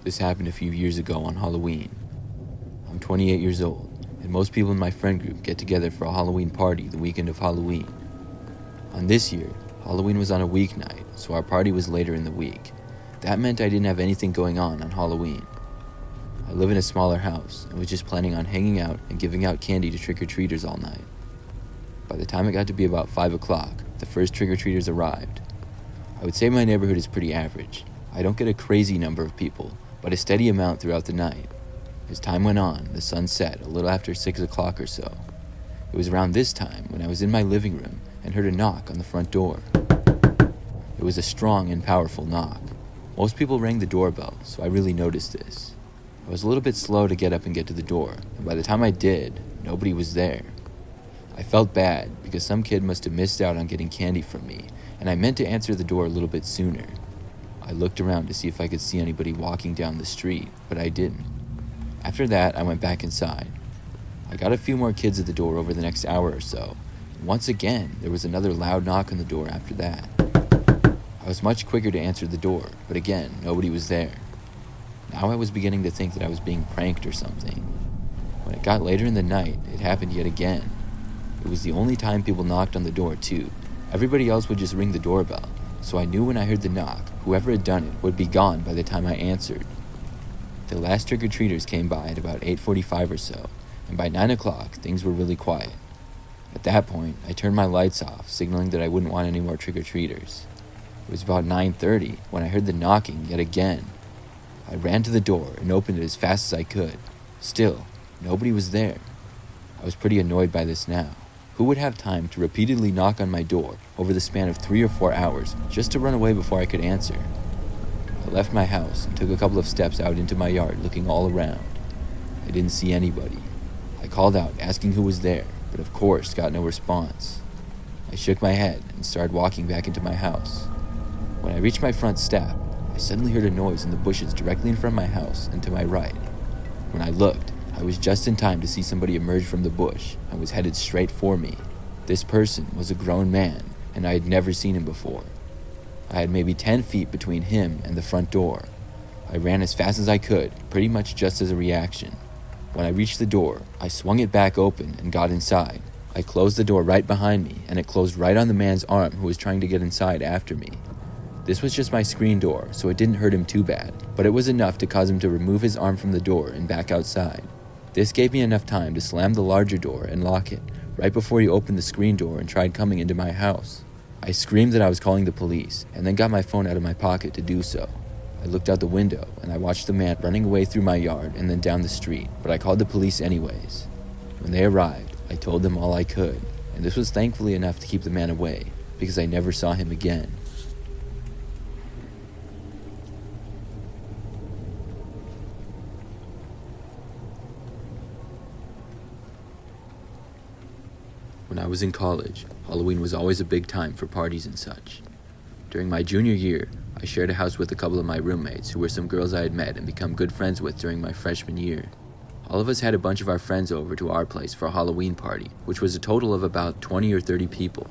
This happened a few years ago on Halloween. I'm 28 years old, and most people in my friend group get together for a Halloween party the weekend of Halloween. On this year, Halloween was on a weeknight, so our party was later in the week. That meant I didn't have anything going on Halloween. I live in a smaller house and was just planning on hanging out and giving out candy to trick-or-treaters all night. By the time it got to be about 5 o'clock, the first trick-or-treaters arrived. I would say my neighborhood is pretty average. I don't get a crazy number of people, but a steady amount throughout the night. As time went on, the sun set a little after 6 o'clock or so. It was around this time when I was in my living room and heard a knock on the front door. It was a strong and powerful knock. Most people rang the doorbell, so I really noticed this. I was a little bit slow to get up and get to the door, and by the time I did, nobody was there. I felt bad because some kid must have missed out on getting candy from me, and I meant to answer the door a little bit sooner. I looked around to see if I could see anybody walking down the street, but I didn't. After that, I went back inside. I got a few more kids at the door over the next hour or so, and once again, there was another loud knock on the door after that. I was much quicker to answer the door, but again, nobody was there. Now I was beginning to think that I was being pranked or something. When it got later in the night, it happened yet again. It was the only time people knocked on the door, too. Everybody else would just ring the doorbell, so I knew when I heard the knock, whoever had done it would be gone by the time I answered. The last trick-or-treaters came by at about 8:45 or so, and by 9 o'clock, things were really quiet. At that point, I turned my lights off, signaling that I wouldn't want any more trick-or-treaters. It was about 9:30 when I heard the knocking yet again. I ran to the door and opened it as fast as I could. Still, nobody was there. I was pretty annoyed by this now. Who would have time to repeatedly knock on my door over the span of 3 or 4 hours just to run away before I could answer? I left my house and took a couple of steps out into my yard looking all around. I didn't see anybody. I called out asking who was there, but of course got no response. I shook my head and started walking back into my house. When I reached my front step, I suddenly heard a noise in the bushes directly in front of my house and to my right. When I looked, I was just in time to see somebody emerge from the bush and was headed straight for me. This person was a grown man, and I had never seen him before. I had maybe 10 feet between him and the front door. I ran as fast as I could, pretty much just as a reaction. When I reached the door, I swung it back open and got inside. I closed the door right behind me, and it closed right on the man's arm who was trying to get inside after me. This was just my screen door, so it didn't hurt him too bad, but it was enough to cause him to remove his arm from the door and back outside. This gave me enough time to slam the larger door and lock it, right before he opened the screen door and tried coming into my house. I screamed that I was calling the police, and then got my phone out of my pocket to do so. I looked out the window, and I watched the man running away through my yard and then down the street, but I called the police anyways. When they arrived, I told them all I could, and this was thankfully enough to keep the man away, because I never saw him again. When I was in college, Halloween was always a big time for parties and such. During my junior year, I shared a house with a couple of my roommates who were some girls I had met and become good friends with during my freshman year. All of us had a bunch of our friends over to our place for a Halloween party, which was a total of about 20 or 30 people.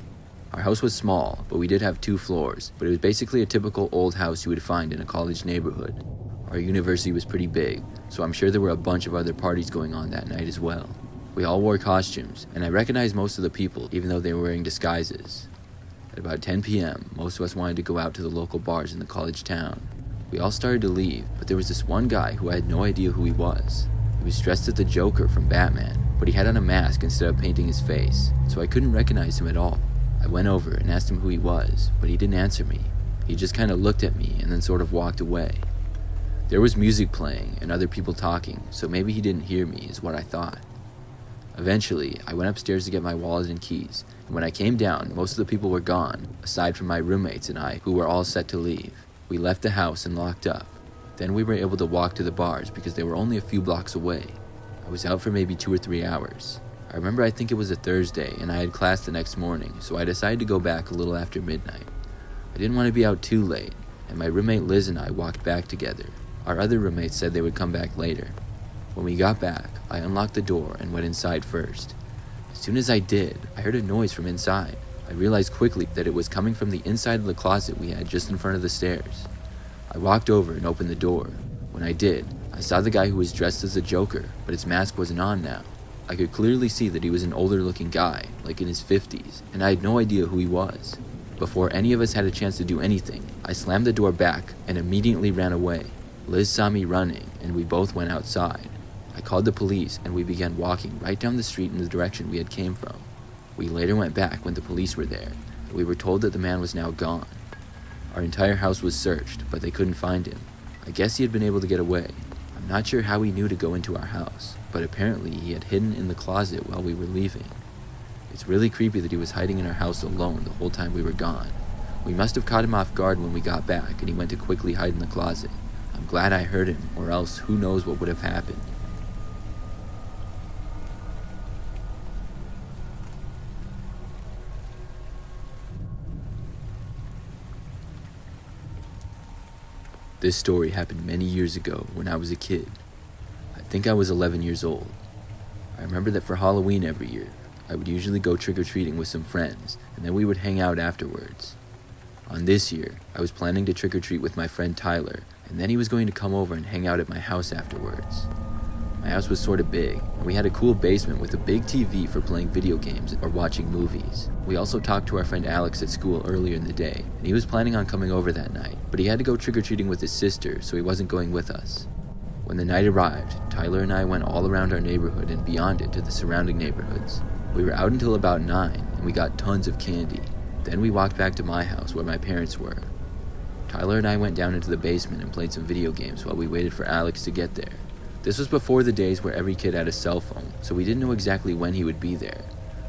Our house was small, but we did have 2 floors, but it was basically a typical old house you would find in a college neighborhood. Our university was pretty big, so I'm sure there were a bunch of other parties going on that night as well. We all wore costumes, and I recognized most of the people, even though they were wearing disguises. At about 10 p.m., most of us wanted to go out to the local bars in the college town. We all started to leave, but there was this one guy who I had no idea who he was. He was dressed as the Joker from Batman, but he had on a mask instead of painting his face, so I couldn't recognize him at all. I went over and asked him who he was, but he didn't answer me. He just kind of looked at me and then sort of walked away. There was music playing and other people talking, so maybe he didn't hear me, is what I thought. Eventually, I went upstairs to get my wallet and keys, and when I came down, most of the people were gone, aside from my roommates and I, who were all set to leave. We left the house and locked up. Then we were able to walk to the bars because they were only a few blocks away. I was out for maybe 2 or 3 hours. I remember I think it was a Thursday, and I had class the next morning, so I decided to go back a little after midnight. I didn't want to be out too late, and my roommate Liz and I walked back together. Our other roommates said they would come back later. When we got back, I unlocked the door and went inside first. As soon as I did, I heard a noise from inside. I realized quickly that it was coming from the inside of the closet we had just in front of the stairs. I walked over and opened the door. When When I did, I saw the guy who was dressed as the Joker, but his mask wasn't on now. I could clearly see that he was an older looking guy, like in his 50s, and I had no idea who he was. Before any of us had a chance to do anything, I slammed the door back and immediately ran away. Liz saw me running, and we both went outside. I called the police, and we began walking right down the street in the direction we had came from. We later went back when the police were there, and we were told that the man was now gone. Our entire house was searched, but they couldn't find him. I guess he had been able to get away. I'm not sure how he knew to go into our house, but apparently he had hidden in the closet while we were leaving. It's really creepy that he was hiding in our house alone the whole time we were gone. We must have caught him off guard when we got back, and he went to quickly hide in the closet. I'm glad I heard him, or else who knows what would have happened. This story happened many years ago when I was a kid. I think I was 11 years old. I remember that for Halloween every year, I would usually go trick-or-treating with some friends, and then we would hang out afterwards. On this year, I was planning to trick-or-treat with my friend Tyler, and then he was going to come over and hang out at my house afterwards. My house was sort of big, and we had a cool basement with a big TV for playing video games or watching movies. We also talked to our friend Alex at school earlier in the day, and he was planning on coming over that night, but he had to go trick-or-treating with his sister, so he wasn't going with us. When the night arrived, Tyler and I went all around our neighborhood and beyond it to the surrounding neighborhoods. We were out until about 9, and we got tons of candy. Then we walked back to my house where my parents were. Tyler and I went down into the basement and played some video games while we waited for Alex to get there. This was before the days where every kid had a cell phone, so we didn't know exactly when he would be there.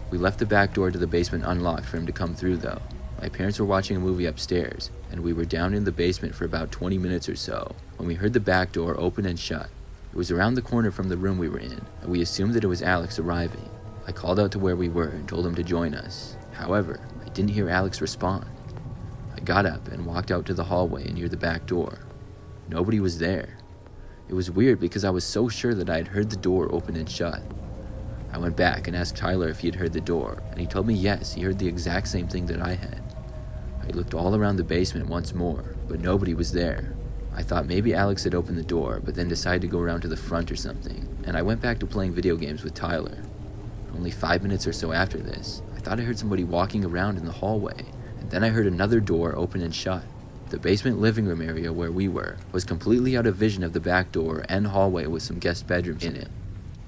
We left the back door to the basement unlocked for him to come through though. My parents were watching a movie upstairs, and we were down in the basement for about 20 minutes or so when we heard the back door open and shut. It was around the corner from the room we were in, and we assumed that it was Alex arriving. I called out to where we were and told him to join us. However, I didn't hear Alex respond. I got up and walked out to the hallway near the back door. Nobody was there. It was weird because I was so sure that I had heard the door open and shut. I went back and asked Tyler if he had heard the door, and he told me yes, he heard the exact same thing that I had. I looked all around the basement once more, but nobody was there. I thought maybe Alex had opened the door, but then decided to go around to the front or something, and I went back to playing video games with Tyler. Only 5 minutes or so after this, I thought I heard somebody walking around in the hallway, and then I heard another door open and shut. The basement living room area where we were was completely out of vision of the back door and hallway with some guest bedrooms in it.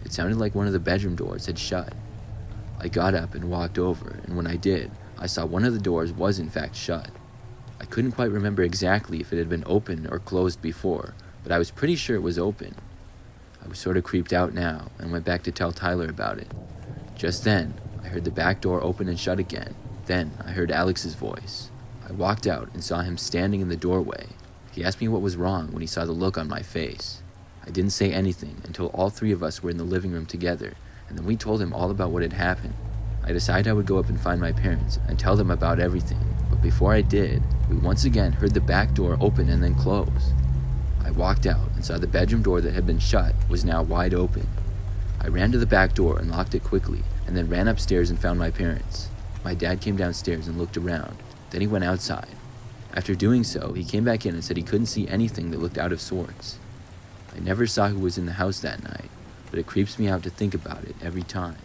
It sounded like one of the bedroom doors had shut. I got up and walked over, and when I did, I saw one of the doors was in fact shut. I couldn't quite remember exactly if it had been open or closed before, but I was pretty sure it was open. I was sort of creeped out now and went back to tell Tyler about it. Just then, I heard the back door open and shut again. Then I heard Alex's voice. I walked out and saw him standing in the doorway. He asked me what was wrong when he saw the look on my face. I didn't say anything until all three of us were in the living room together, and then we told him all about what had happened. I decided I would go up and find my parents and tell them about everything, but before I did, we once again heard the back door open and then close. I walked out and saw the bedroom door that had been shut was now wide open. I ran to the back door and locked it quickly, and then ran upstairs and found my parents. My dad came downstairs and looked around. Then he went outside. After doing so, he came back in and said he couldn't see anything that looked out of sorts. I never saw who was in the house that night, but it creeps me out to think about it every time.